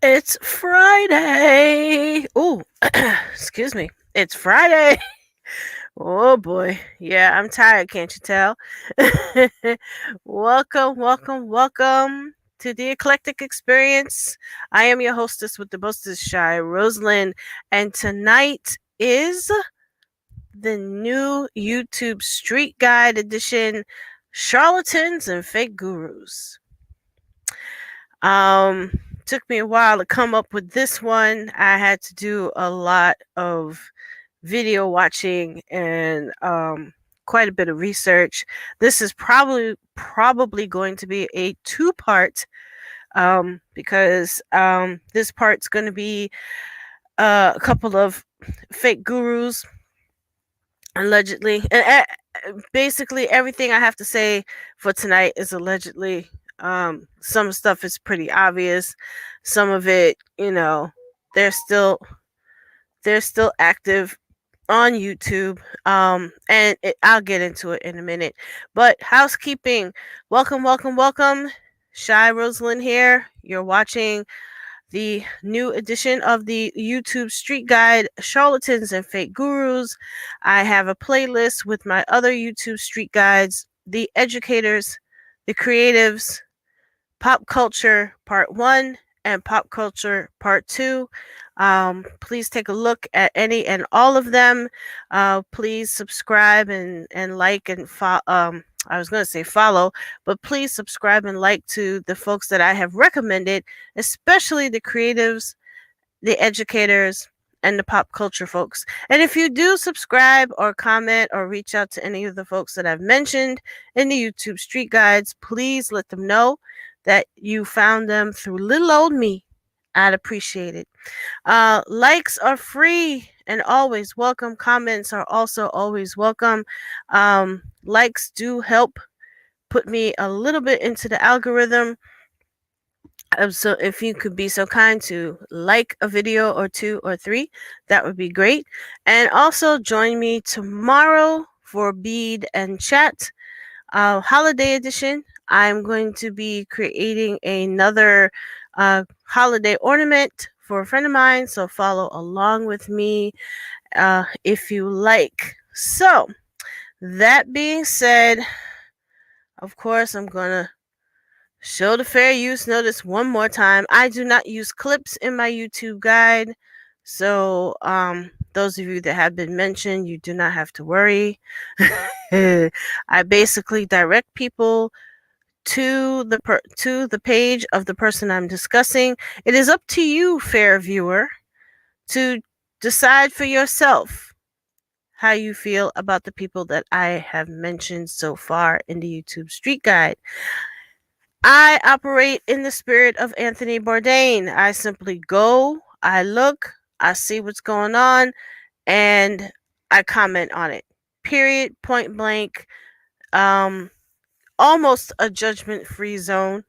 It's Friday. Oh, excuse me. It's Friday. Oh boy. Yeah, I'm tired, can't you tell? welcome to the Eclectic Experience. I am your hostess with the mostest, shyRosalind, and tonight is the new YouTube Street Guide edition, Charlatans and Fake Gurus. Um, Took me a while to come up with this one. I had to do a lot of video watching and quite a bit of research. This is probably going to be a two-part because this part's going to be a couple of fake gurus allegedly, and basically everything I have to say for tonight is allegedly. Some stuff is pretty obvious. Some of it, they're still they're still active on YouTube. I'll get into it in a minute. But housekeeping, welcome. shyRosalind here. You're watching the new edition of the YouTube Street Guide, Charlatans and Fake Gurus. I have a playlist with my other YouTube Street Guides, The Educators, The Creatives, Pop Culture Part 1, and Pop Culture Part 2. Please take a look at any and all of them. Please subscribe and like and follow. I was going to say follow, but please subscribe and like to the folks that I have recommended, especially the creatives, the educators, and the pop culture folks. And if you do subscribe or comment or reach out to any of the folks that I've mentioned in the YouTube Street Guides, please let them know that you found them through little old me. I'd appreciate it. Likes are free and always welcome. Comments are also always welcome. Likes do help put me a little bit into the algorithm. So if you could be so kind to like a video or two or three, that would be great. And also join me tomorrow for Bead and Chat holiday edition. I'm going to be creating another holiday ornament for a friend of mine, so follow along with me if you like. So, that being said, of course, I'm going to show the fair use notice one more time. I do not use clips in my YouTube guide, so those of you that have been mentioned, you do not have to worry. I basically direct people to the page of the person I'm discussing. It is up to you, fair viewer, to decide for yourself how you feel about the people that I have mentioned so far in the YouTube Street Guide. I operate in the spirit of Anthony Bourdain. I simply go, I look, I see what's going on, and I comment on it. Period, point blank. Almost a judgment-free zone.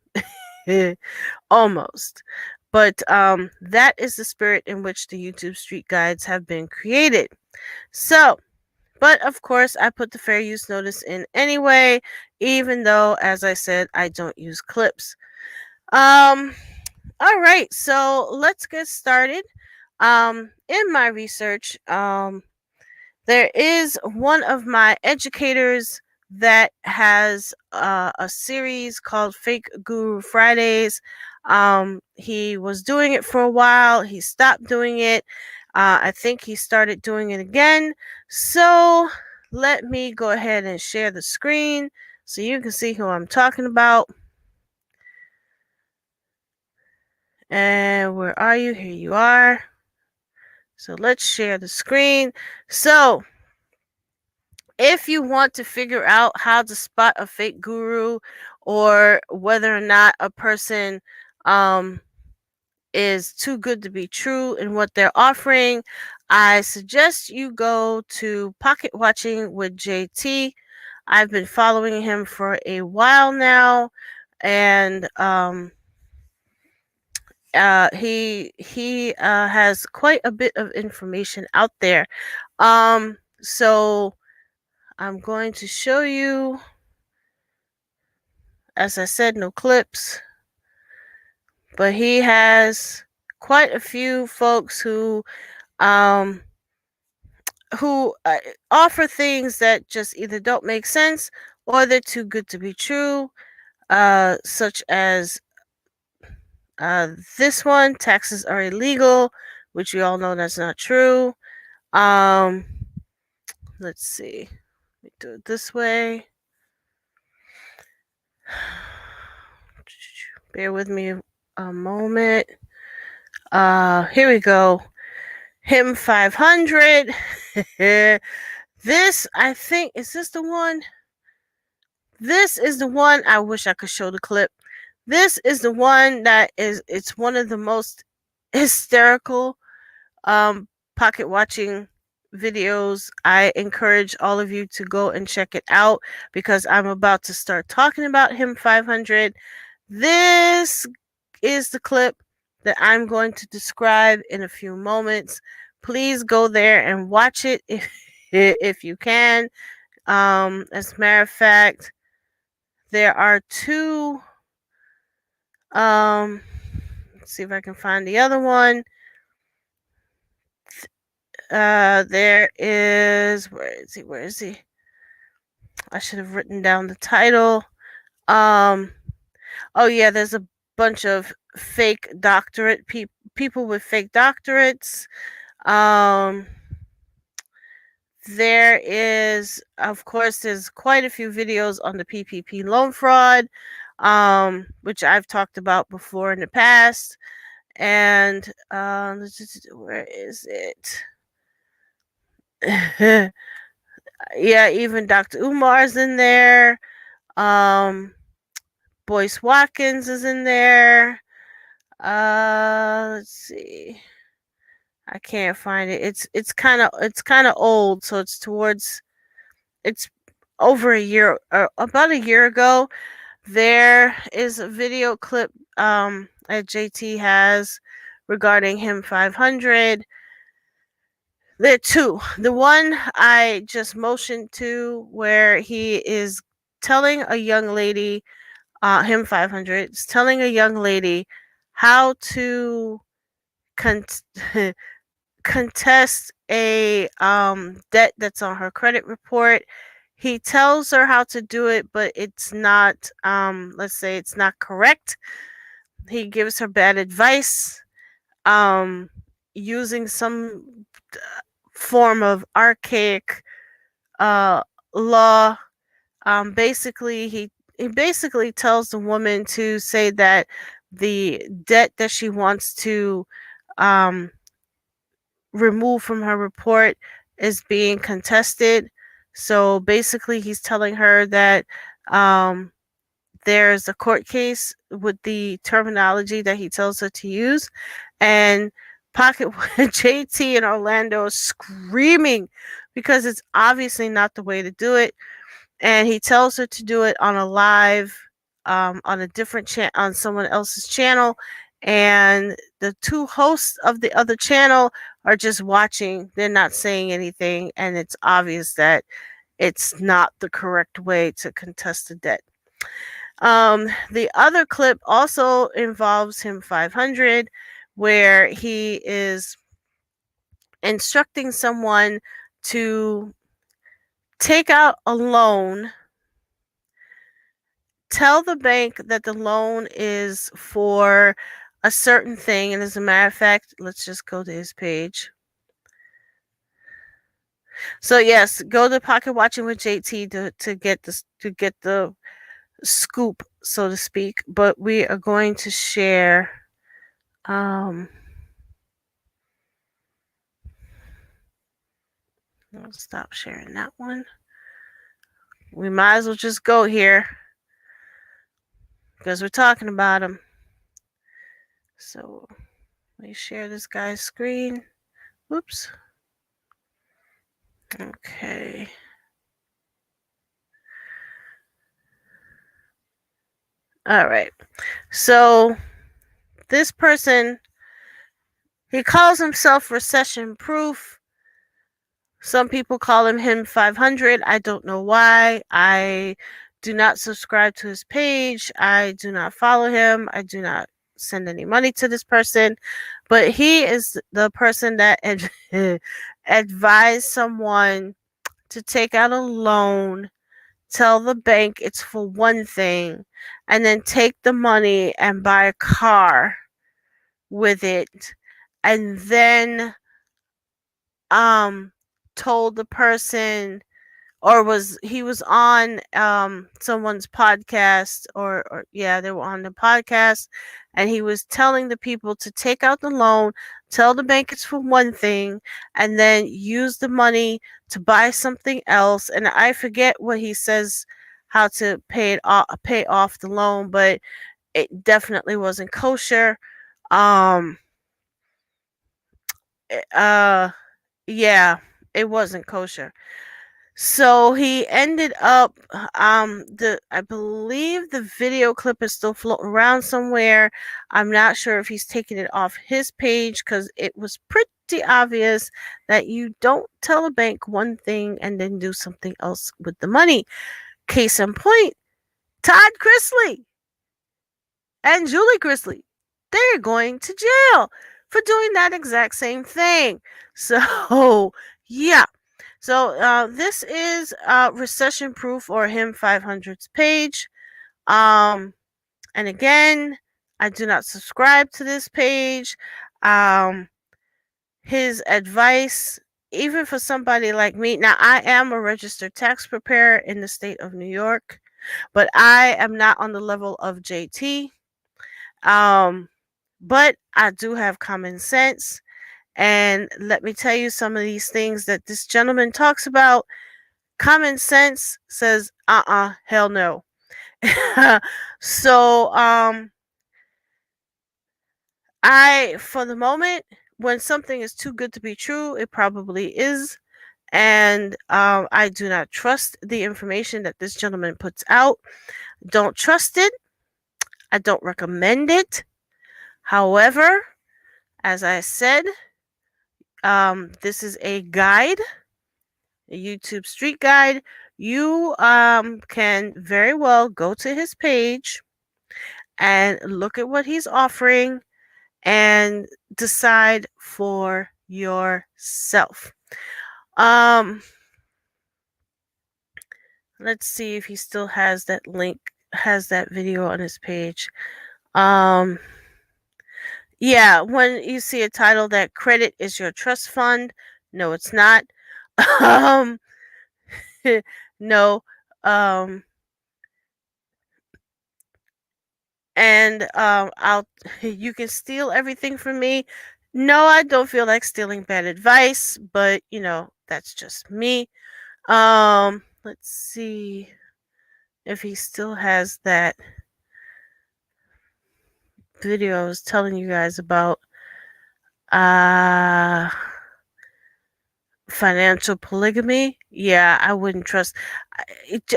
Almost. But that is the spirit in which the YouTube Street Guides have been created. So, but of course, I put the fair use notice in anyway, even though, as I said, I don't use clips. All right, so let's get started. In my research, there is one of my educators that has a series called Fake Guru Fridays. He was doing it for a while. He stopped doing it. I think he started doing it again. So let me go ahead and share the screen so you can see who I'm talking about. And where are you? Here you are. So let's share the screen. So if you want to figure out how to spot a fake guru or whether or not a person is too good to be true in what they're offering, I suggest you go to Pocket Watching with JT. I've been following him for a while now, and he has quite a bit of information out there. So I'm going to show you, as I said, no clips, but he has quite a few folks who offer things that just either don't make sense or they're too good to be true, such as this one: taxes are illegal, which we all know that's not true. Um, let's see. Let me do it this way. Bear with me a moment. Here we go. Him 500. This, I think, is this the one? This is the one. I wish I could show the clip. This is the one that it's one of the most hysterical pocket watching videos. I encourage all of you to go and check it out because I'm about to start talking about him 500. This is the clip that I'm going to describe in a few moments. Please go there and watch it if you can. As a matter of fact, there are two. Let's see if I can find the other one. There is. Where is he? Where is he? I should have written down the title. Oh yeah, there's a bunch of fake doctorate people with fake doctorates. There is, of course, there's quite a few videos on the PPP loan fraud, which I've talked about before in the past. And where is it? Yeah, even Dr. Umar's in there. Boyce Watkins is in there. Let's see. I can't find it. It's kind of old, so it's over a year, about a year ago. There is a video clip that JT has regarding him 500. There are two. The one I just motioned to, where he is telling a young lady, him 500, is telling a young lady how to contest a debt that's on her credit report. He tells her how to do it, but it's not, let's say it's not correct. He gives her bad advice, using some form of archaic law. Basically, he basically tells the woman to say that the debt that she wants to remove from her report is being contested. So basically, he's telling her that there's a court case with the terminology that he tells her to use, and Pocket JT in Orlando is screaming because it's obviously not the way to do it, and he tells her to do it on a live, on a different on someone else's channel, and the two hosts of the other channel are just watching. They're not saying anything, and it's obvious that it's not the correct way to contest a debt. The other clip also involves him 500, where he is instructing someone to take out a loan, tell the bank that the loan is for a certain thing, and as a matter of fact, let's just go to his page. So yes, go to Pocket Watching with JT to get the scoop, so to speak. But we are going to share. I'll stop sharing that one. We might as well just go here because we're talking about him. So let me share this guy's screen. Oops. Okay. All right. So this person, he calls himself recession proof. Some people call him 500. I don't know why. I do not subscribe to his page. I do not follow him. I do not send any money to this person. But he is the person that advised someone to take out a loan, tell the bank it's for one thing, and then take the money and buy a car with it, and then told the person, or was on someone's podcast, or yeah, they were on the podcast, and he was telling the people to take out the loan, tell the bank it's for one thing, and then use the money to buy something else. And I forget what he says, how to pay off the loan, but it definitely wasn't kosher. um uh yeah, it wasn't kosher. So he ended up, I believe the video clip is still floating around somewhere. I'm not sure if he's taking it off his page, because it was pretty obvious that you don't tell a bank one thing and then do something else with the money. Case in point, Todd Chrisley and Julie Chrisley, they're going to jail for doing that exact same thing. So, yeah. So this is recession proof, or him 500's page. And again, I do not subscribe to this page. His advice, even for somebody like me, now I am a registered tax preparer in the state of New York, but I am not on the level of JT. But I do have common sense. And let me tell you, some of these things that this gentleman talks about, common sense says, hell no. So, for the moment, when something is too good to be true, it probably is. And I do not trust the information that this gentleman puts out. Don't trust it. I don't recommend it. However, as I said, this is a guide, a YouTube street guide. You can very well go to his page and look at what he's offering and decide for yourself. Let's see if he still has that link, has that video on his page. Yeah, when you see a title that credit is your trust fund, no, it's not. No. And you can steal everything from me. No, I don't feel like stealing bad advice, but that's just me. Let's see if he still has that video I was telling you guys about. Financial polygamy. Yeah, I wouldn't trust.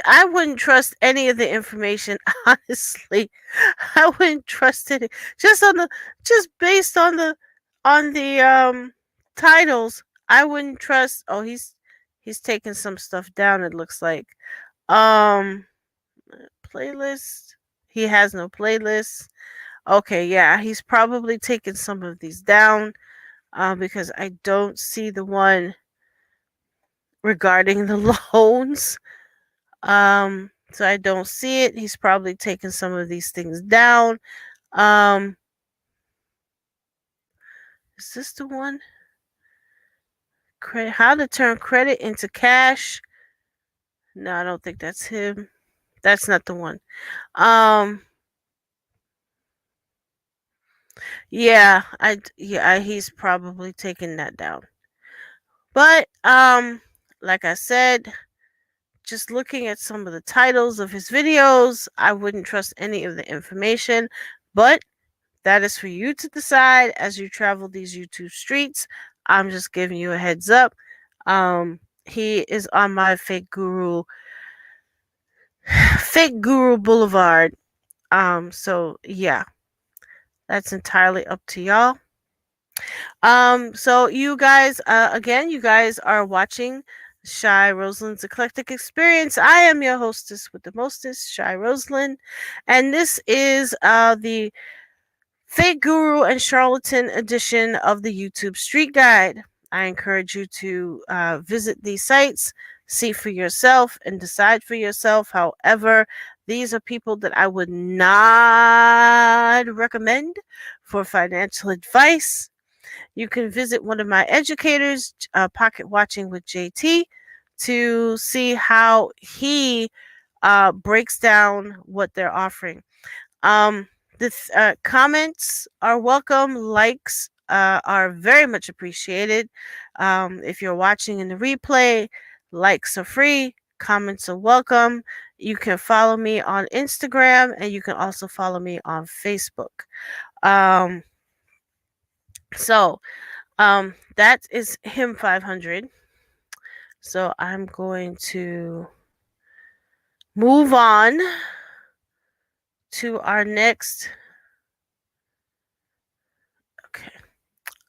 I wouldn't trust any of the information. Honestly, I wouldn't trust it. Just based on the titles. I wouldn't trust. Oh, he's taking some stuff down. It looks like playlist. He has no playlist. Okay, yeah, he's probably taken some of these down because I don't see the one regarding the loans. So I don't see it. He's probably taken some of these things down. Is this the one? Credit, how to turn credit into cash. No, I don't think that's him. That's not the one. Yeah, he's probably taken that down. But like I said, just looking at some of the titles of his videos, I wouldn't trust any of the information. But that is for you to decide as you travel these YouTube streets. I'm just giving you a heads up. He is on my Fake Guru Boulevard. So yeah, that's entirely up to y'all. So you guys, again, you guys are watching shyRosalind's Eclectic Experience. I am your hostess with the mostest, shyRosalind, and this is the Fake Guru and Charlatan edition of the YouTube Street Guide. I encourage you to visit these sites, see for yourself, and decide for yourself. However, these are people that I would not recommend for financial advice. You can visit one of my educators, Pocket Watching with JT, to see how he breaks down what they're offering. Um, the comments are welcome. Likes are very much appreciated. If you're watching in the replay, likes are free. Comments are welcome. You can follow me on Instagram, and you can also follow me on Facebook. Um, so that is him 500. So I'm going to move on to our next. Okay.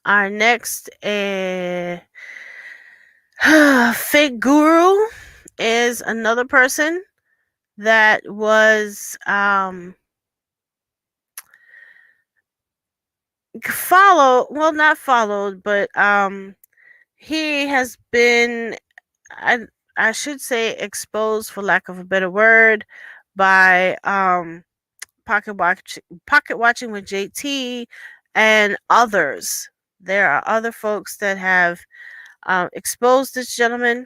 Our next fake guru is another person that was not followed, but he has been, I should say, exposed, for lack of a better word, by Pocket Watching with JT and others. There are other folks that have exposed this gentleman.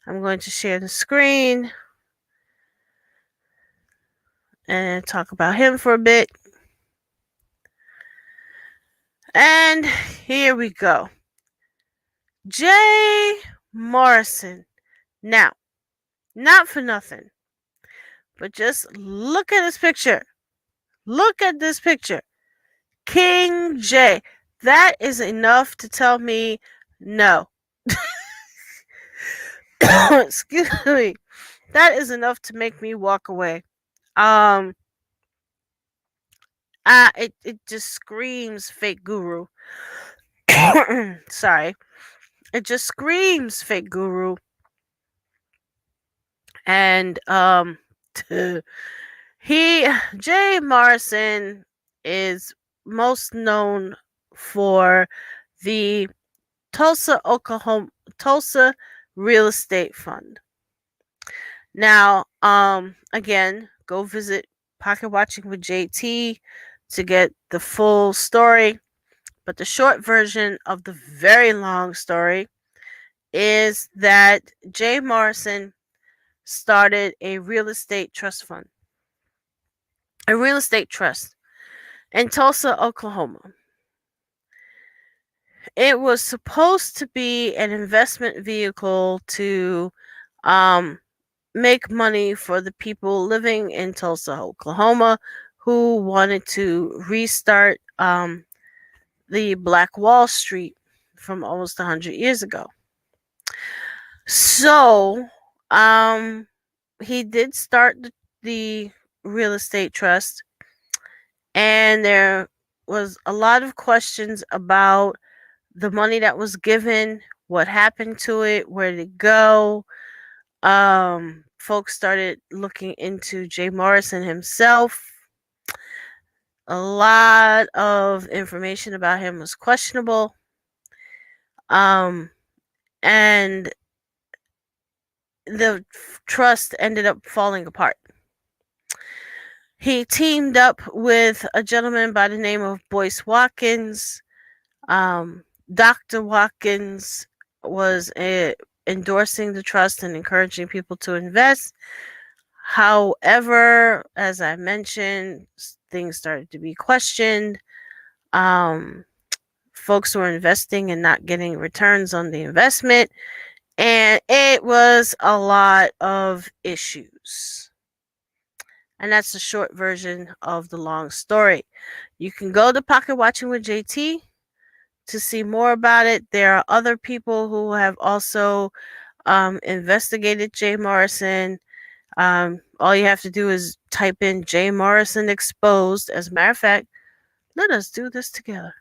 I'm going to share the screen and talk about him for a bit. And here we go. Jay Morrison. Now, not for nothing, but just look at this picture. Look at this picture. King J. That is enough to tell me no. Excuse me. That is enough to make me walk away. It just screams fake guru. Sorry. It just screams fake guru. And Jay Morrison is most known for the Tulsa Real Estate Fund. Now, again, go visit Pocket Watching with JT to get the full story. But the short version of the very long story is that Jay Morrison started a real estate trust fund, a real estate trust in Tulsa, Oklahoma. It was supposed to be an investment vehicle to make money for the people living in Tulsa, Oklahoma, who wanted to restart the Black Wall Street from almost 100 years ago. So, he did start the real estate trust, and there was a lot of questions about the money that was given, what happened to it, where did it go. Folks started looking into Jay Morrison himself. A lot of information about him was questionable. And the trust ended up falling apart. He teamed up with a gentleman by the name of Boyce Watkins. Dr. Watkins was endorsing the trust and encouraging people to invest. However, as I mentioned, things started to be questioned. Folks were investing and not getting returns on the investment, and it was a lot of issues. And that's the short version of the long story. You can go to Pocket Watching with JT to see more about it. There are other people who have also investigated Jay Morrison. All you have to do is type in Jay Morrison exposed. As a matter of fact, let us do this together.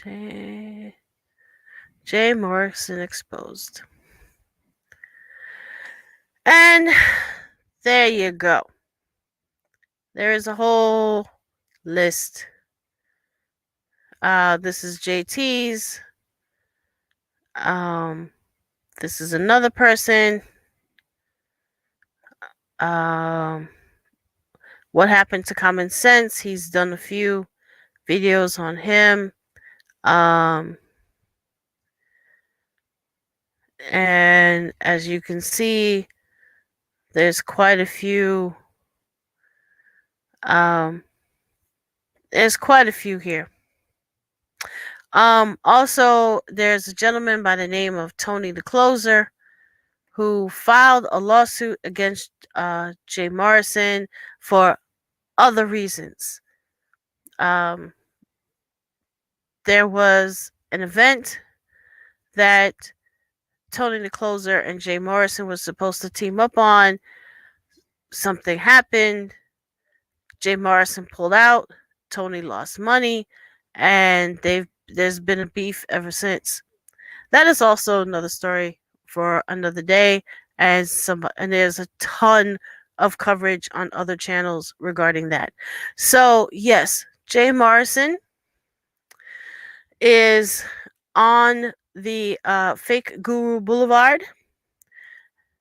Jay Morrison exposed. And There you go. There is a whole list. This is JT's. This is another person. What happened to Common Sense? He's done a few videos on him. And as you can see, there's quite a few. There's quite a few here. Also, there's a gentleman by the name of Tony the Closer who filed a lawsuit against Jay Morrison for other reasons. There was an event that Tony the Closer and Jay Morrison was supposed to team up on. Something happened. Jay Morrison pulled out. Tony lost money, and there's been a beef ever since. That is also another story for another day, and there's a ton of coverage on other channels regarding that. So yes, Jay Morrison is on the Fake Guru Boulevard.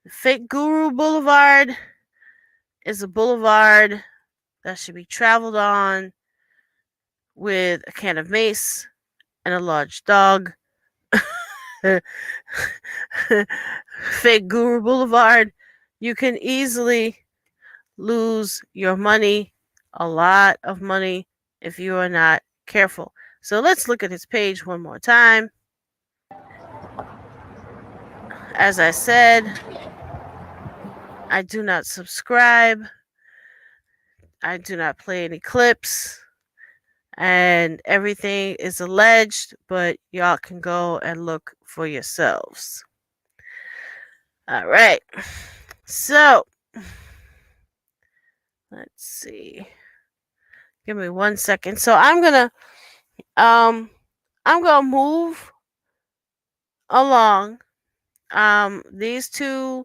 Fake Guru Boulevard is a boulevard that should be traveled on with a can of mace and a large dog. Fake Guru Boulevard, you can easily lose your money, a lot of money, if you are not careful. So let's look at his page one more time. As I said, I do not subscribe. I do not play any clips. And everything is alleged, but y'all can go and look for yourselves. All right. So, let's see. Give me 1 second. So I'm gonna move along. These two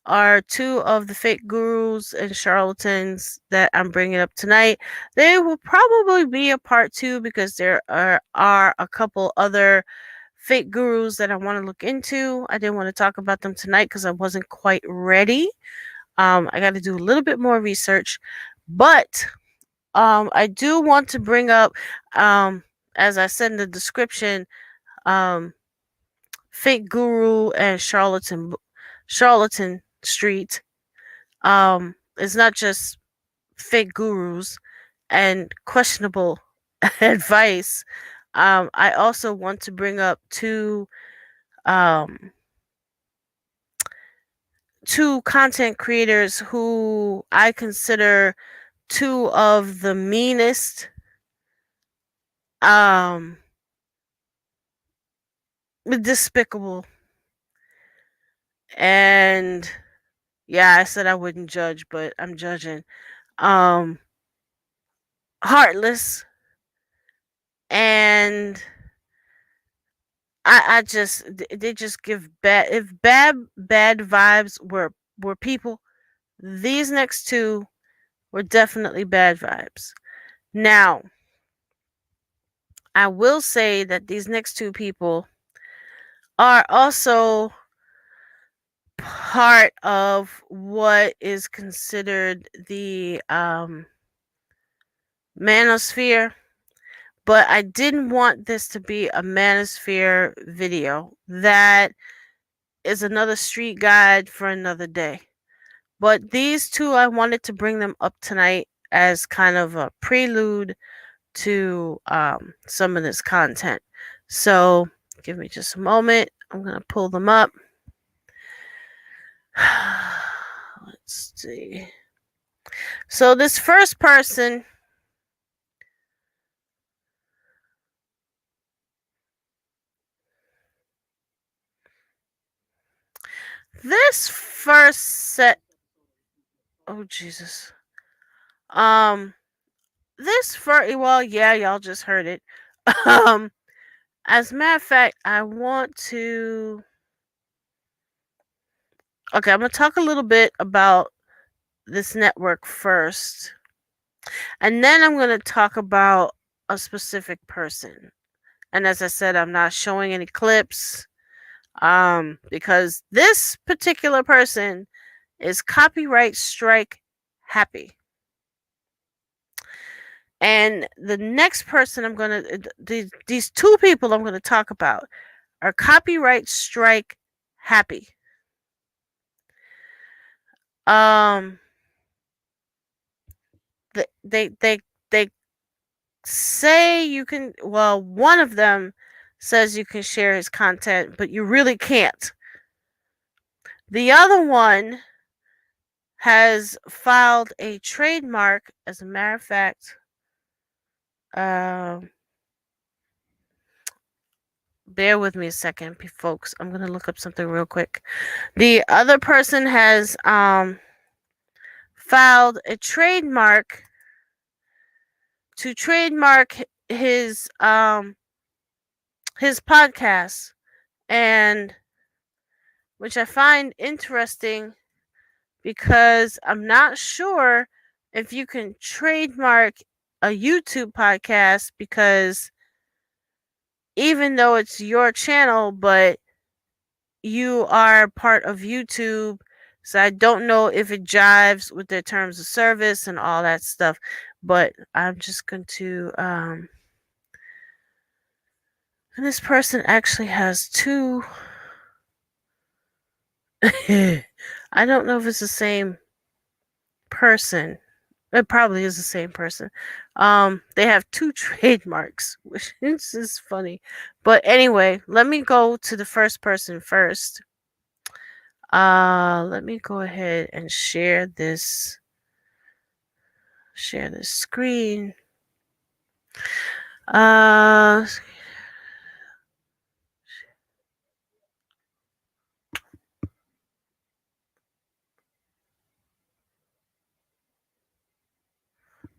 are two of the fake gurus and charlatans that I'm bringing up tonight. They will probably be a part 2 because there are a couple other fake gurus that I want to look into. I didn't want to talk about them tonight because I wasn't quite ready. I got to do a little bit more research, but I do want to bring up, as I said in the description, fake guru and charlatan street. It's not just fake gurus and questionable advice. I also want to bring up two content creators who I consider two of the meanest, despicable, and yeah, I said I wouldn't judge, but I'm judging. Heartless, and I just they just give bad. If bad vibes were people, these next two were definitely bad vibes. Now, I will say that these next two people are also part of what is considered the manosphere, but I didn't want this to be a manosphere video. That is another street guide for another day. But these two, I wanted to bring them up tonight as kind of a prelude to some of this content. So give me just a moment. I'm going to pull them up. Let's see. So this first person, this first set, oh Jesus. This first, well, yeah, y'all just heard it. As a matter of fact, I want to, okay, I'm gonna talk a little bit about this network first. And then I'm going to talk about a specific person. And as I said, I'm not showing any clips because this particular person is copyright strike happy. And the next person I'm going to, these two people I'm going to talk about are copyright strike happy. They say you can, well, one of them says you can share his content, but you really can't. The other one has filed a trademark, as a matter of fact. Bear with me a second, folks. I'm going to look up something real quick. The other person has filed a trademark to trademark his podcast, and which I find interesting because I'm not sure if you can trademark a YouTube podcast, because even though it's your channel, but you are part of YouTube, so I don't know if it jives with their terms of service and all that stuff. But I'm just going to and this person actually has two. I don't know if it's the same person. It probably is the same person. They have two trademarks, which is funny. But anyway, let me go to the first person first. Let me go ahead and share this screen.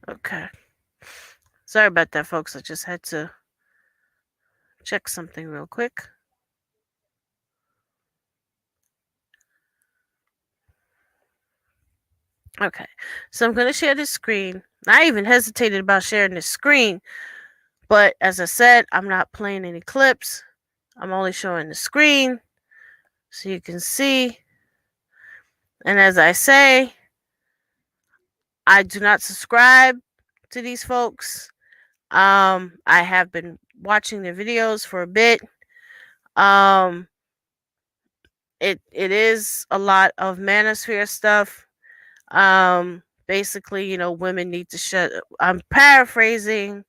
Okay. Sorry about that, folks. I just had to check something real quick. Okay, so I'm going to share this screen. I even hesitated about sharing this screen, but as I said, I'm not playing any clips. I'm only showing the screen so you can see. And as I say, I do not subscribe to these folks. I have been watching their videos for a bit. It is a lot of manosphere stuff. Basically, women need to I'm paraphrasing.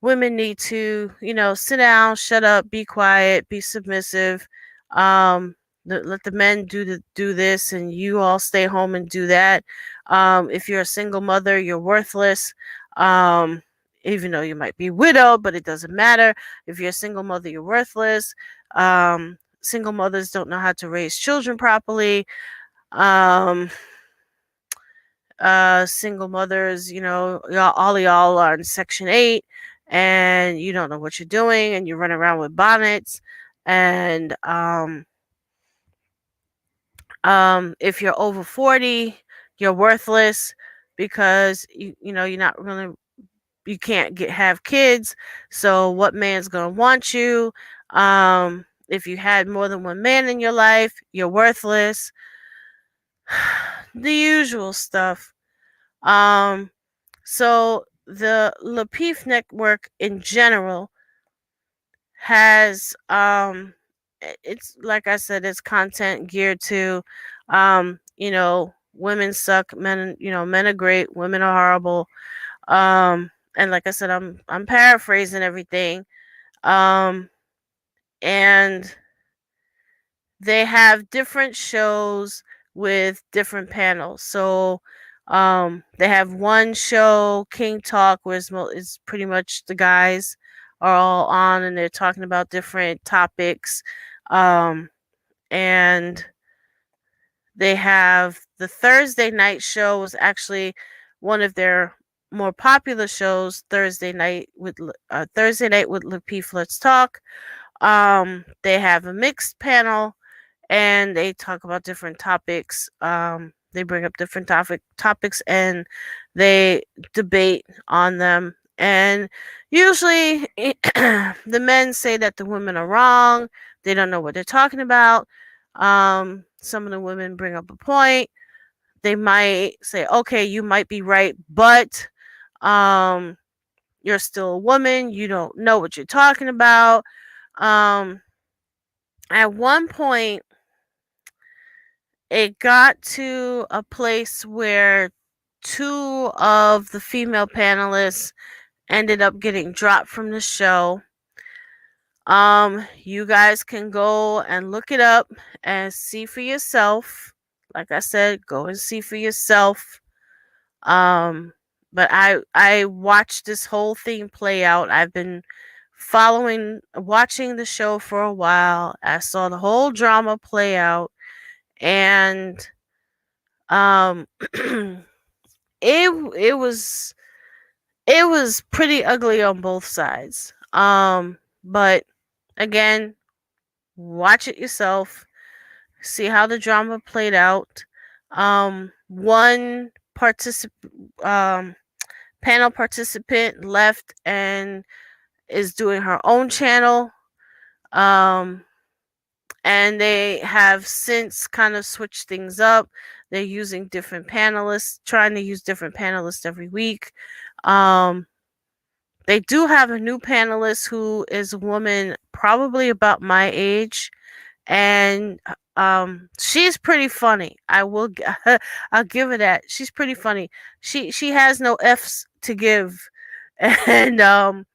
Women need to, sit down, shut up, be quiet, be submissive. Let the men do this, and you all stay home and do that. If you're a single mother, you're worthless. Even though you might be widowed, but it doesn't matter. If you're a single mother, you're worthless. Single mothers don't know how to raise children properly. Single mothers, all of y'all are in Section 8, and you don't know what you're doing, and you run around with bonnets. And if you're over 40, you're worthless, because you're not really, you can't have kids. So what man's gonna want you? If you had more than one man in your life, you're worthless. The usual stuff. So the Lapeef network in general has it's, like I said, it's content geared to women suck, men are great, women are horrible. And like I said, I'm paraphrasing everything. And they have different shows with different panels. So they have one show, King Talk, where it's pretty much the guys are all on, and they're talking about different topics. And they have the Thursday night show, was actually one of their more popular shows, Thursday night with Lapeef Let's Talk. They have a mixed panel, and they talk about different topics. They bring up different topics and they debate on them. And usually the men say that the women are wrong. They don't know what they're talking about. Some of the women bring up a point. They might say, okay, you might be right, but um, you're still a woman. You don't know what you're talking about. Um, at one point, it got to a place where two of the female panelists ended up getting dropped from the show. You guys can go and look it up and see for yourself. Like I said, go and see for yourself. Um, but I watched this whole thing play out. I've been watching the show for a while. I saw the whole drama play out, and um, it was pretty ugly on both sides. But again, watch it yourself. See how the drama played out. One panel participant left and is doing her own channel. And they have since kind of switched things up. They're using different panelists, trying to use different panelists every week. They do have a new panelist who is a woman probably about my age, and she's pretty funny. I'll give her that. She's pretty funny. She has no F's to give. And the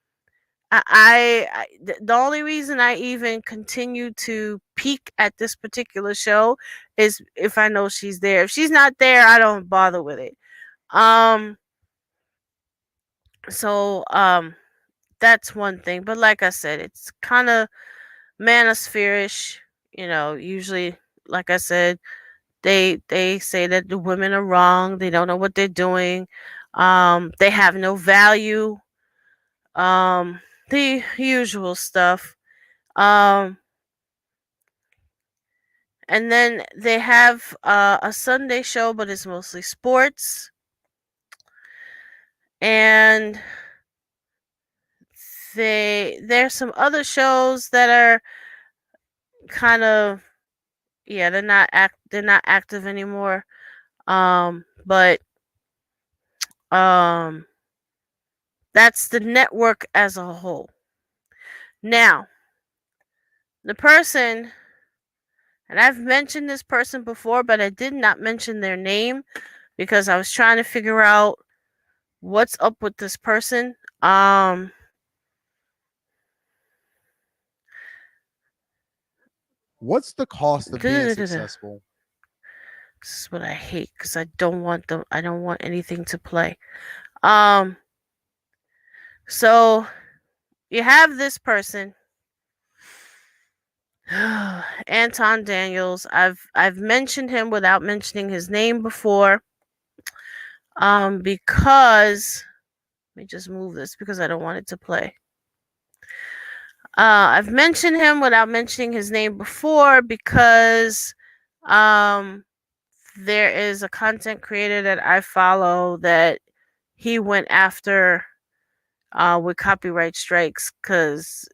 only reason I even continue to peek at this particular show is if I know she's there. If she's not there, I don't bother with it. So that's one thing. But like I said, it's kind of manosphere-ish. Usually, like I said, they say that the women are wrong. They don't know what they're doing. They have no value. The usual stuff. And then they have a Sunday show, but it's mostly sports. And there's some other shows that are kind of, yeah, they're not active anymore. But that's the network as a whole. Now, the person, and I've mentioned this person before, but I did not mention their name because I was trying to figure out what's up with this person. What's the cost of being successful? This is what I hate because I don't want anything to play. So you have this person, Anton Daniels. I've mentioned him without mentioning his name before. Because let me just move this because I don't want it to play. I've mentioned him without mentioning his name before because there is a content creator that I follow that he went after with copyright strikes because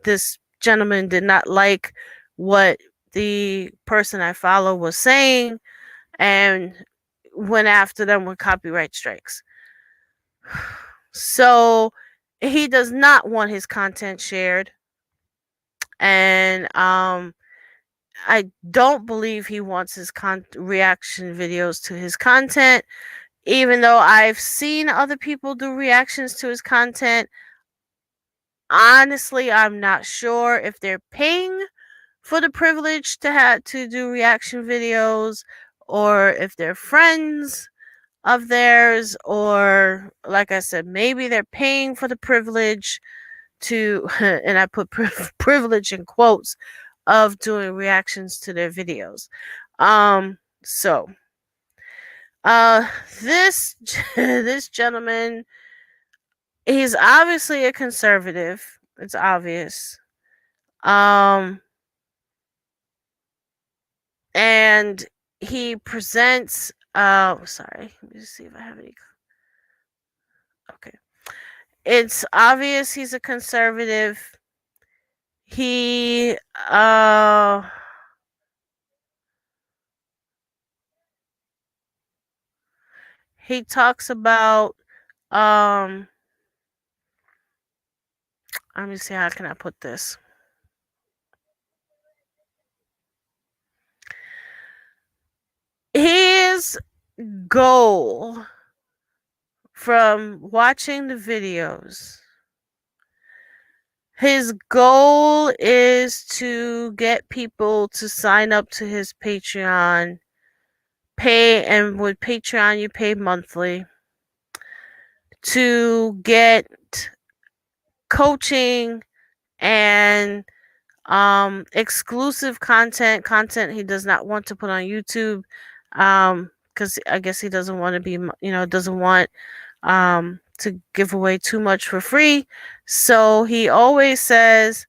this gentleman did not like what the person I follow was saying and went after them with copyright strikes. So he does not want his content shared, and I don't believe he wants his reaction videos to his content. Even though I've seen other people do reactions to his content, honestly, I'm not sure if they're paying for the privilege to do reaction videos, or if they're friends of theirs, or like I said, maybe they're paying for the privilege to, and I put privilege in quotes, of doing reactions to their videos. So this this gentleman, he's obviously a conservative. It's obvious. And he presents. Sorry. Let me see if I have any. Okay. It's obvious he's a conservative. He he talks about um let me see, how can I put this? His goal from watching the videos, his goal is to get people to sign up to his Patreon, and with Patreon you pay monthly, to get coaching and exclusive content he does not want to put on YouTube, because I guess he doesn't want to be, doesn't want to give away too much for free. So he always says,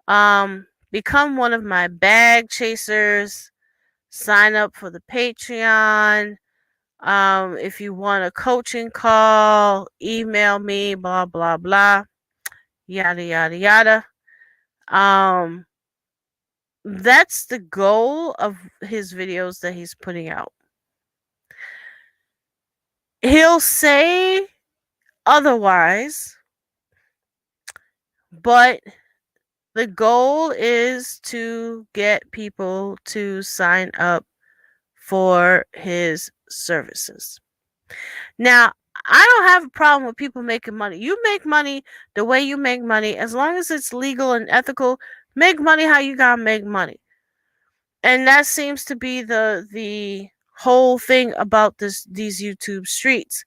become one of my bag chasers, sign up for the Patreon. If you want a coaching call, email me, blah blah blah, yada yada yada. Um, that's the goal of his videos that he's putting out. He'll say otherwise, but the goal is to get people to sign up for his services. Now, I don't have a problem with people making money. You make money the way you make money, as long as it's legal and ethical. Make money how you gotta make money. And that seems to be the whole thing about these YouTube streets.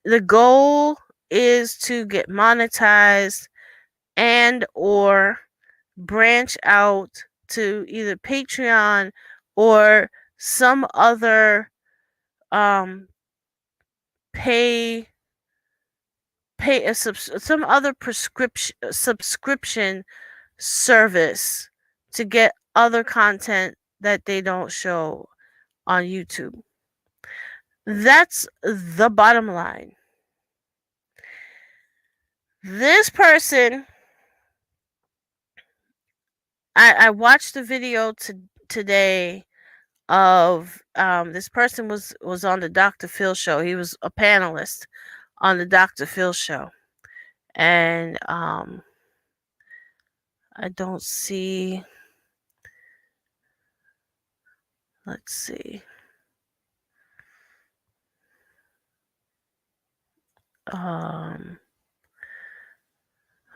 The goal is to get monetized and or branch out to either Patreon or some other um pay some other subscription service to get other content that they don't show on YouTube. That's the bottom line. This person, I watched the video today of this person was on the Dr. Phil show. He was a panelist on the Dr. Phil show, and I don't see. Let's see. Um,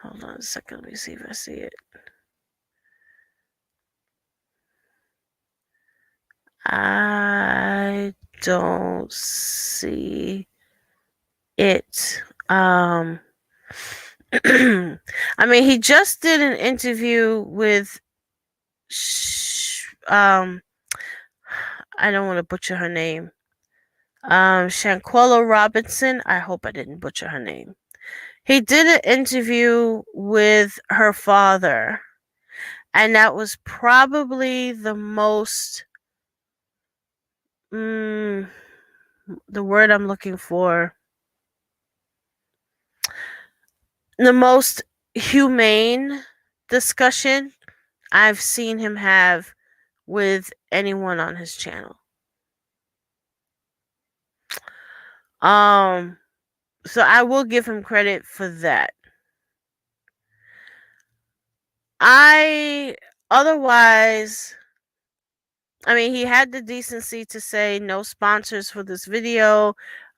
Hold on a second. Let me see if I see it. I don't see it. I mean, he just did an interview with I don't want to butcher her name. Shanquella Robinson. I hope I didn't butcher her name. He did an interview with her father, and that was probably the most the word I'm looking for, the most humane discussion I've seen him have with anyone on his channel. So I will give him credit for that. Otherwise, I mean, he had the decency to say no sponsors for this video.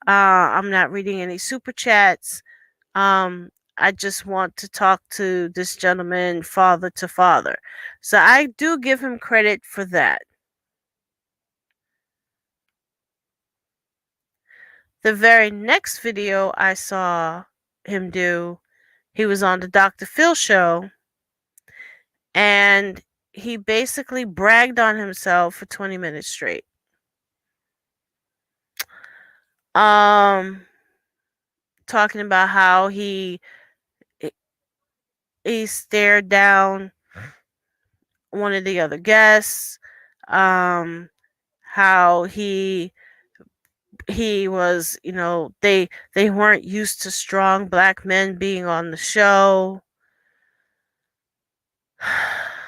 I'm not reading any super chats. I just want to talk to this gentleman father to father. So I do give him credit for that. The very next video I saw him do, he was on the Dr. Phil show, and he basically bragged on himself for 20 minutes straight. Talking about how he stared down one of the other guests, how he was, they weren't used to strong black men being on the show.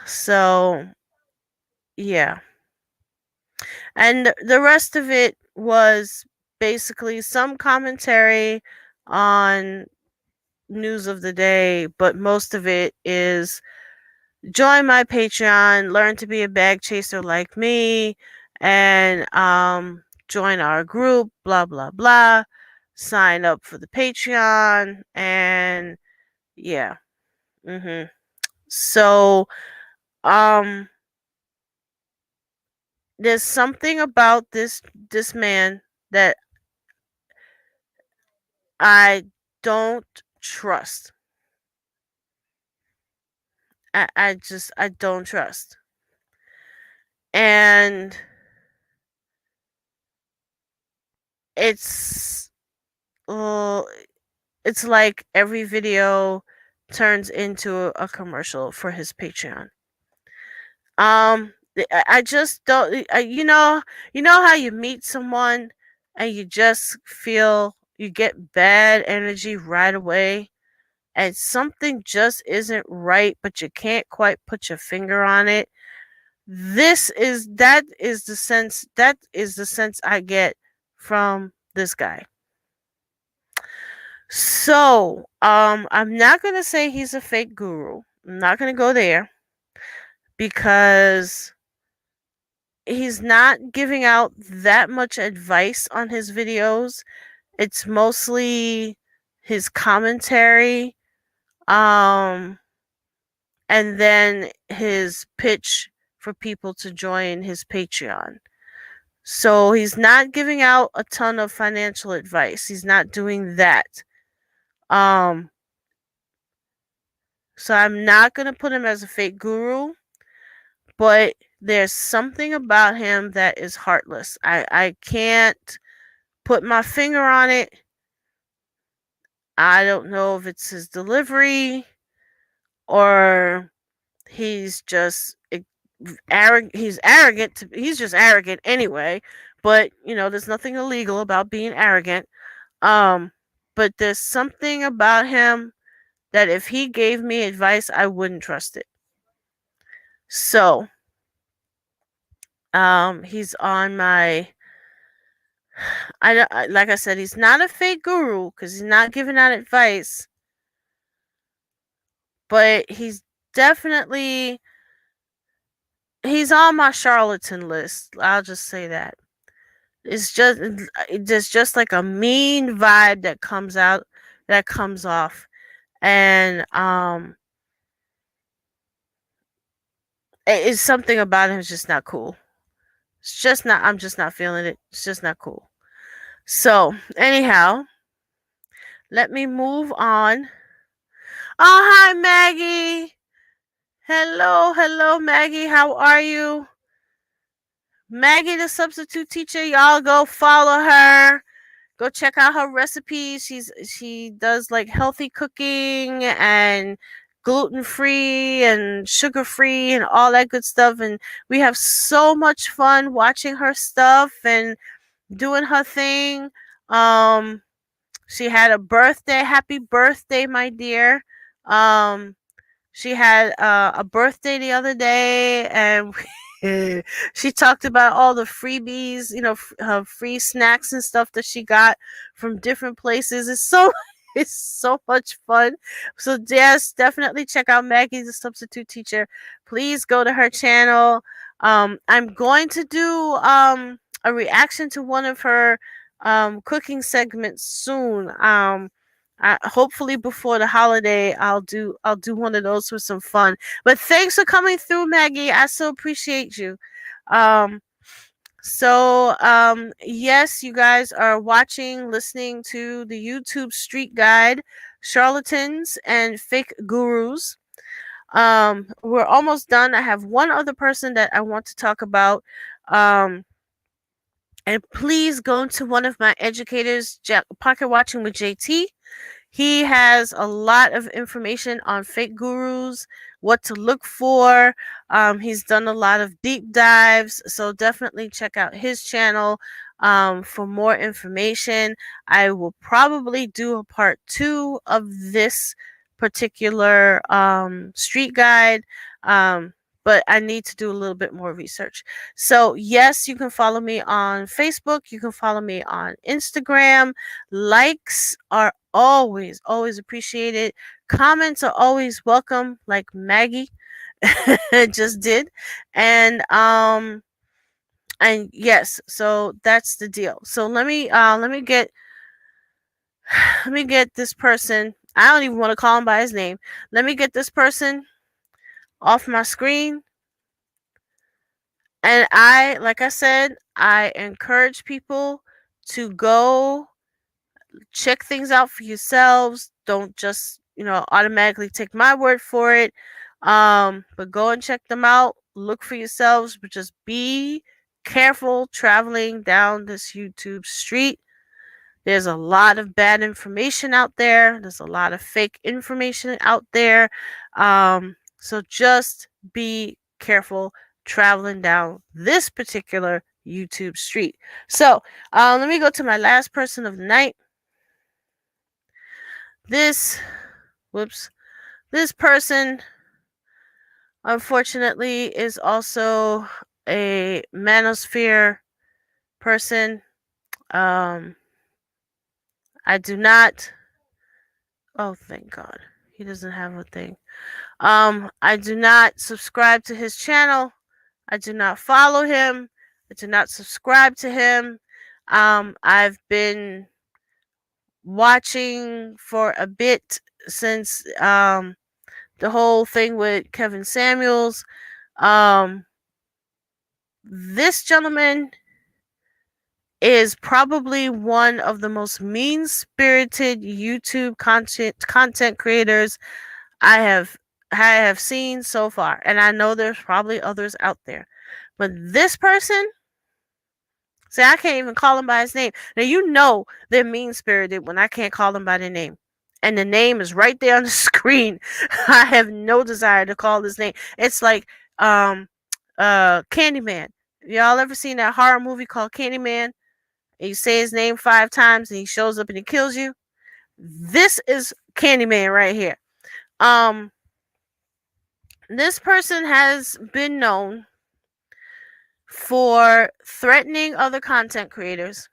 So, yeah. And the rest of it was basically some commentary on news of the day, but most of it is join my Patreon, learn to be a bag chaser like me, and join our group, blah blah blah. Sign up for the Patreon, and yeah. So, um there's something about this man that I don't trust. I don't trust. And it's uh, it's like every video turns into a commercial for his Patreon. I just don't. You know how you meet someone and you just feel you get bad energy right away, and something just isn't right, but you can't quite put your finger on it. That is the sense I get from this guy. So, I'm not gonna say he's a fake guru. I'm not gonna go there because he's not giving out that much advice on his videos. It's mostly his commentary, um, and then his pitch for people to join his Patreon. So he's not giving out a ton of financial advice. He's not doing that. Um, so I'm not gonna put him as a fake guru, but there's something about him that is heartless. I can't put my finger on it. I don't know if it's his delivery or he's just arrogant. He's just arrogant anyway. But there's nothing illegal about being arrogant. Um, but there's something about him that if he gave me advice, I wouldn't trust it. So, he's on my. Like I said, he's not a fake guru because he's not giving out advice, but he's on my charlatan list. I'll just say that. There's just like a mean vibe that comes off, and it's something about him is just not cool. It's just not. I'm just not feeling it. It's just not cool. So anyhow, let me move on. Oh, hi Maggie. Hello Maggie. How are you? Maggie the substitute teacher. Y'all go follow her. Go check out her recipes. She does like healthy cooking and gluten free and sugar free and all that good stuff, and we have so much fun watching her stuff and doing her thing. She had a birthday. Happy birthday, my dear. Um she had a birthday the other day, and she talked about all the freebies, her free snacks and stuff that she got from different places. It's so much fun. So yes, definitely check out Maggie the substitute teacher. Please go to her channel. I'm going to do a reaction to one of her cooking segments soon. Hopefully before the holiday, I'll do one of those for some fun. But thanks for coming through, Maggie. I so appreciate you. Um, yes, you guys are listening to the YouTube Street Guide, Charlatans and Fake Gurus. We're almost done. I have one other person that I want to talk about. And please go to one of my educators, Pocket Watching with JT. He has a lot of information on fake gurus, what to look for. He's done a lot of deep dives, so definitely check out his channel for more information. I will probably do a part 2 of this particular street guide. But I need to do a little bit more research. So, yes, you can follow me on Facebook. You can follow me on Instagram. Likes are always appreciated. Comments are always welcome, like Maggie just did. And yes, so that's the deal. So let me get this person. I don't even want to call him by his name. Let me get this person off my screen. And like I said, I encourage people to go check things out for yourselves. Don't just, automatically take my word for it. But go and check them out. Look for yourselves, but just be careful traveling down this YouTube street. There's a lot of bad information out there. There's a lot of fake information out there. So just be careful traveling down this particular YouTube street. So let me go to my last person of the night. This person, unfortunately, is also a manosphere person. I do not. Oh, thank God, he doesn't have a thing. I do not subscribe to his channel. I do not follow him. I do not subscribe to him. I've been watching for a bit since the whole thing with Kevin Samuels. This gentleman is probably one of the most mean-spirited YouTube content creators I have seen so far, and I know there's probably others out there. But this person, see, I can't even call him by his name. Now they're mean-spirited when I can't call them by their name. And the name is right there on the screen. I have no desire to call his name. It's like Candyman. Y'all ever seen that horror movie called Candyman? And you say his name 5 times and he shows up and he kills you? This is Candyman right here. This person has been known for threatening other content creators.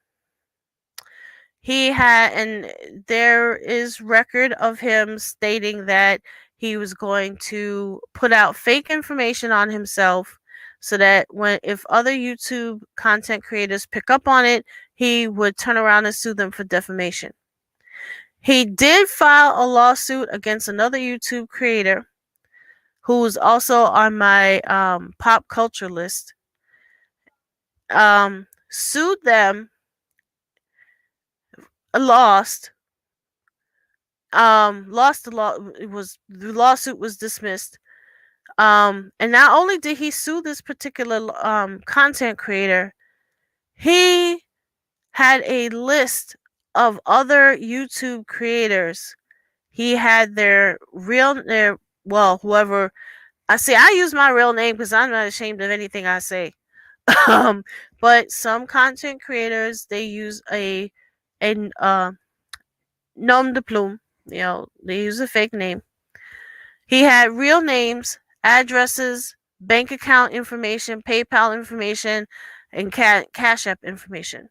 And there is record of him stating that he was going to put out fake information on himself so that if other YouTube content creators pick up on it, he would turn around and sue them for defamation. He did file a lawsuit against another YouTube creator who's also on my pop culture list. Sued them, lost. Lost the law. The lawsuit was dismissed. And not only did he sue this particular content creator, he had a list of other YouTube creators. He had whoever. I use my real name because I'm not ashamed of anything I say. But some content creators, they use a nom de plume. They use a fake name. He had real names, addresses, bank account information, PayPal information, and Cash App information.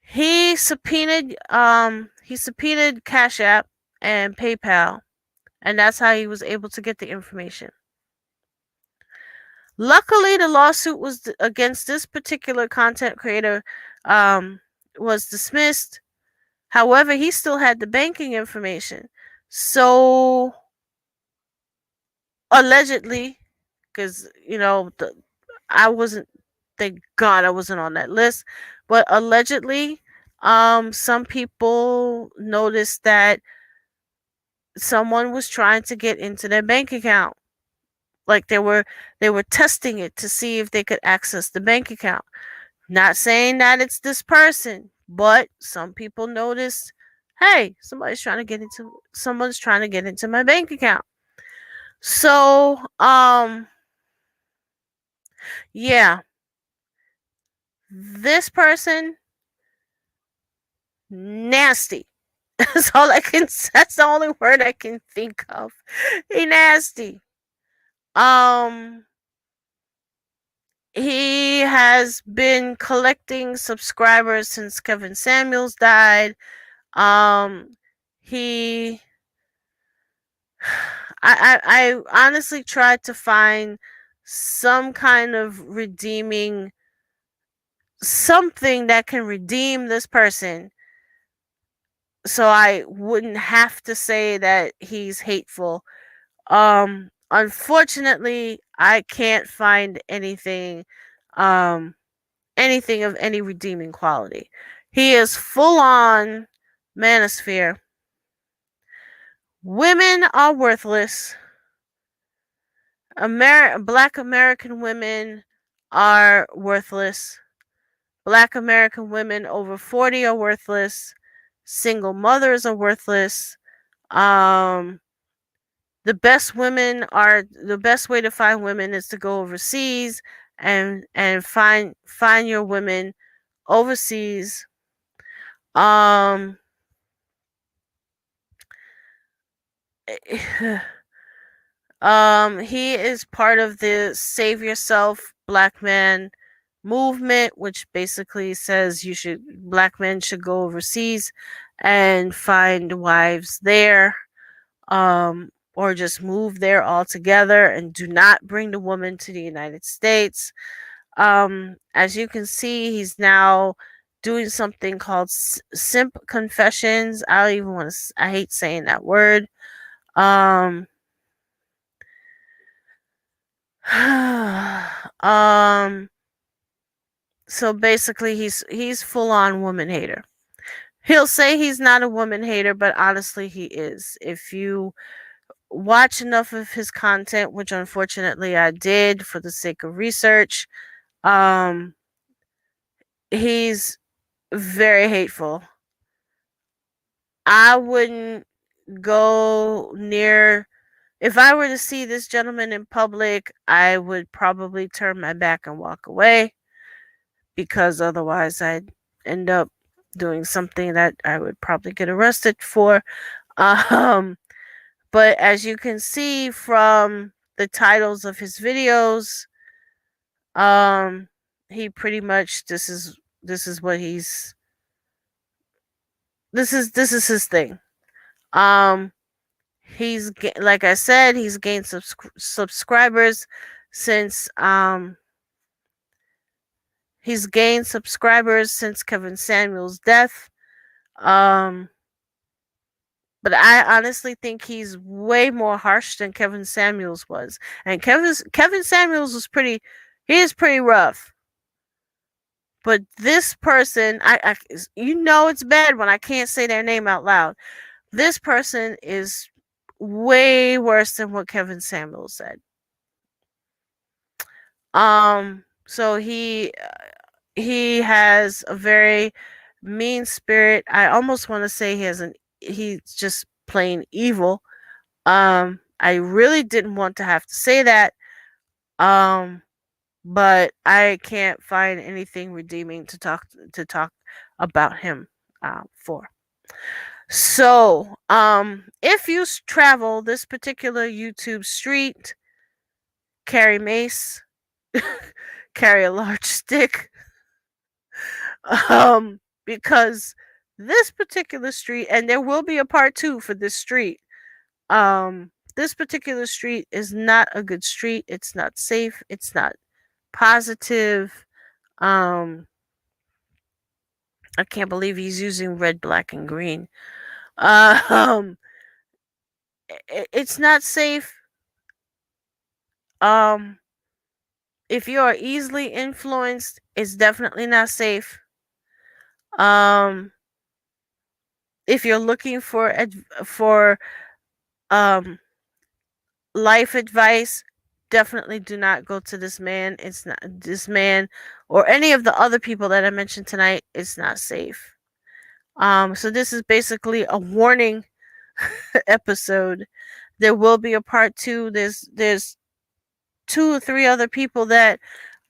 He subpoenaed Cash App and PayPal, and that's how he was able to get the information. Luckily, the lawsuit was against this particular content creator was dismissed. However, he still had the banking information. So, allegedly, because, I wasn't, thank God I wasn't on that list, but allegedly, some people noticed that someone was trying to get into their bank account. Like they were testing it to see if they could access the bank account. Not saying that it's this person, But some people noticed, hey, someone's trying to get into my bank account. So, yeah, this person, nasty. That's the only word I can think of. He nasty. Um, he has been collecting subscribers since Kevin Samuels died. Um, he, I honestly tried to find some kind of redeeming, something that can redeem this person, so I wouldn't have to say that he's hateful. Unfortunately, I can't find um, anything of any redeeming quality. He is full on manosphere. Women are worthless. Black American women are worthless. Black American women over 40 are worthless. Single mothers are worthless. Um, the best way to find women is to go overseas and find your women overseas. Um, he is part of the Save Yourself Black Man movement, which basically says black men should go overseas and find wives there, or just move there altogether and do not bring the woman to the United States. As you can see, he's now doing something called simp confessions. I don't even want to. I hate saying that word. Um, um. So basically, he's full on woman hater. He'll say he's not a woman hater, but honestly, he is. If you watch enough of his content, which unfortunately I did for the sake of research, um, he's very hateful. I wouldn't go near. If I were to see this gentleman in public, I would probably turn my back and walk away, because otherwise I'd end up doing something that I would probably get arrested for. Um, but as you can see from the titles of his videos, um, he pretty much this is what he's this is his thing. Um, like I said, he's gained subscribers since Kevin Samuels' death. Um, but I honestly think he's way more harsh than Kevin Samuels was. And Kevin Samuels was he is pretty rough. But this person, it's bad when I can't say their name out loud. This person is way worse than what Kevin Samuels said. So he has a very mean spirit. I almost want to say he's just plain evil. I really didn't want to have to say that. But I can't find anything redeeming to talk about him for. So, if you travel this particular YouTube street, carry mace, carry a large stick, because this particular street, and there will be a part 2 for this street. This particular street is not a good street. It's not safe. It's not positive. Um, I can't believe he's using red, black, and green. Um, it's not safe. Um, if you are easily influenced, it's definitely not safe. Um, if you're looking for um life advice, definitely do not go to this man. It's not this man or any of the other people that I mentioned tonight. It's not safe. So this is basically a warning episode. There will be a part two. There's two or three other people that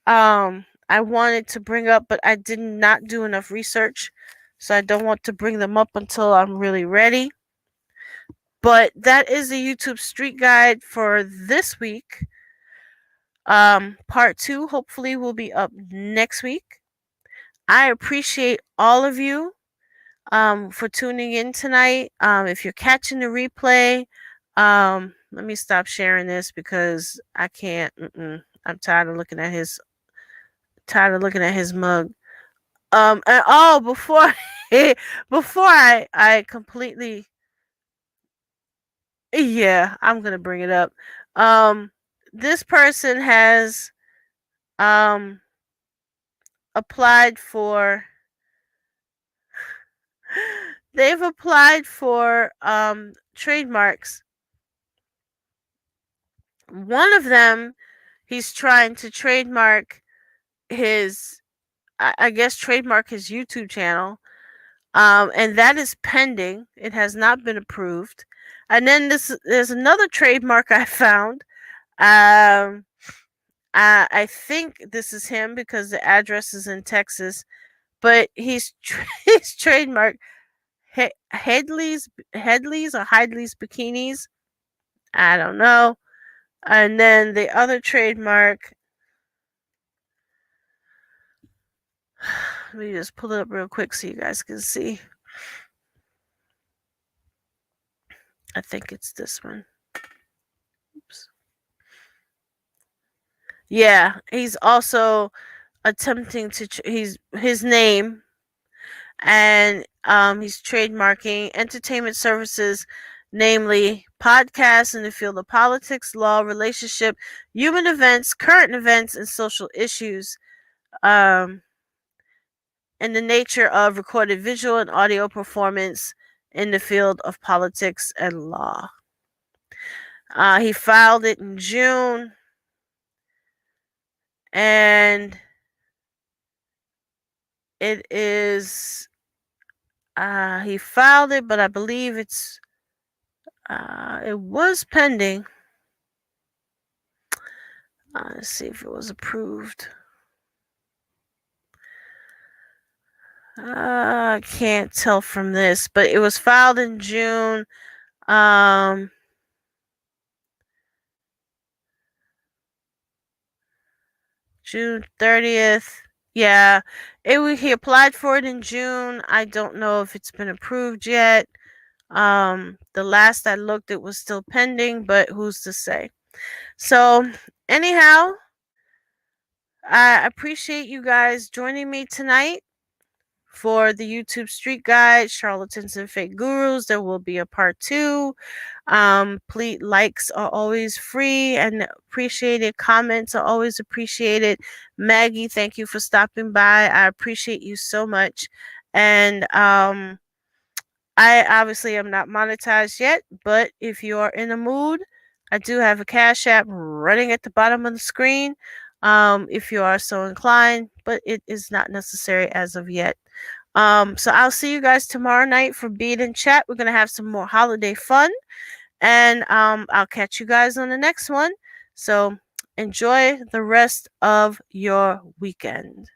I wanted to bring up, but I did not do enough research, so I don't want to bring them up until I'm really ready. But that is the YouTube Street Guide for this week. Part two hopefully will be up next week. I appreciate all of you for tuning in tonight. If you're catching the replay, let me stop sharing this because I can't. I'm tired of looking at his mug. And before before I completely, yeah, I'm gonna bring it up. This person has um applied for. They've applied for trademarks. One of them, he's trying to trademark his, I guess, trademark his YouTube channel. And that is pending. It has not been approved. And then there's another trademark I found. I think this is him because the address is in Texas, but he's trademarked Headley's or Heidley's bikinis. I don't know. And then the other trademark, let me just pull it up real quick so you guys can see. I think it's this one. Oops. Yeah, he's also attempting to his name, and he's trademarking entertainment services, namely podcasts in the field of politics, law, relationship, human events, current events, and social issues. In the nature of recorded visual and audio performance in the field of politics and law. He filed it in June, and it is. He filed it, but I believe it was pending. Let's see if it was approved. I can't tell from this, but it was filed in June. June 30th. Yeah, he applied for it in June. I don't know if it's been approved yet. The last I looked, it was still pending, but who's to say? So, anyhow, I appreciate you guys joining me tonight for the YouTube Street Guide, Charlatans and Fake Gurus. There will be a part two. Please, likes are always free and appreciated. Comments are always appreciated. Maggie, thank you for stopping by. I appreciate you so much. And I obviously am not monetized yet, but if you are in the mood, I do have a Cash App running at the bottom of the screen. If you are so inclined, but it is not necessary as of yet. So I'll see you guys tomorrow night for Beat and Chat. We're gonna have some more holiday fun, and I'll catch you guys on the next one. So enjoy the rest of your weekend.